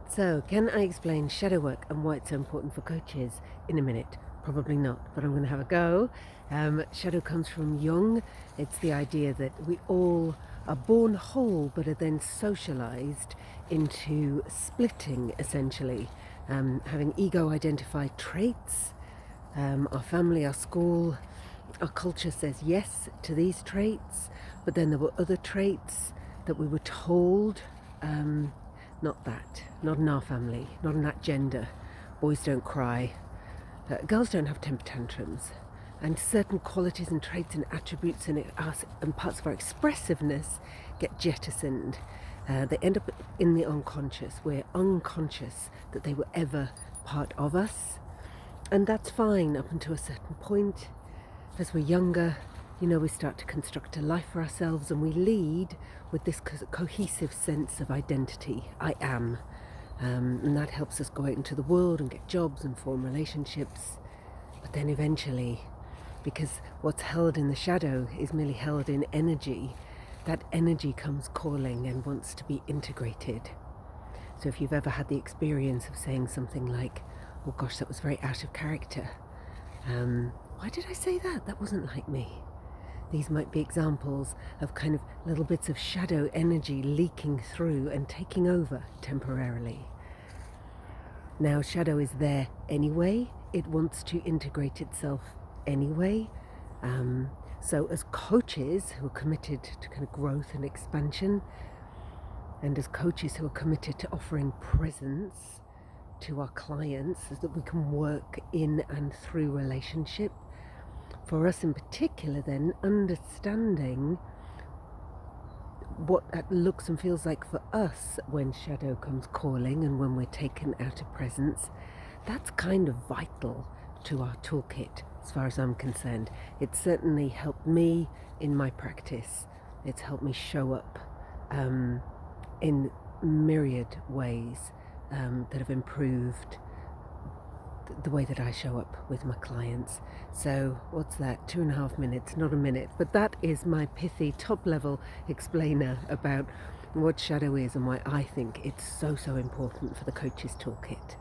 So, can I explain shadow work and why it's so important for coaches in a minute? Probably not, but I'm going to have a go. Shadow comes from Jung. It's the idea that we all are born whole but are then socialized into splitting, essentially, having ego identified traits. Our family, our school, our culture says yes to these traits, but then there were other traits that we were told. Not that, not in our family, not in that gender. Boys don't cry, girls don't have temper tantrums, and certain qualities and traits and attributes in us and parts of our expressiveness get jettisoned. They end up in the unconscious. We're unconscious that they were ever part of us, and that's fine up until a certain point. As we're younger, we start to construct a life for ourselves, and we lead with this cohesive sense of identity. I am. And that helps us go out into the world and get jobs and form relationships. But then eventually, because what's held in the shadow is merely held in energy, that energy comes calling and wants to be integrated. So if you've ever had the experience of saying something like, oh gosh, that was very out of character. Why did I say that? That wasn't like me. These might be examples of kind of little bits of shadow energy leaking through and taking over temporarily. Now, shadow is there anyway. It wants to integrate itself anyway. So as coaches who are committed to kind of growth and expansion, and as coaches who are committed to offering presence to our clients so that we can work in and through relationship, for us in particular then, understanding what that looks and feels like for us when shadow comes calling and when we're taken out of presence, that's kind of vital to our toolkit as far as I'm concerned. It's certainly helped me in my practice. It's helped me show up in myriad ways that have improved the way that I show up with my clients. So what's that, 2.5 minutes, not a minute, but that is my pithy top level explainer about what shadow is and why I think it's so important for the coach's toolkit.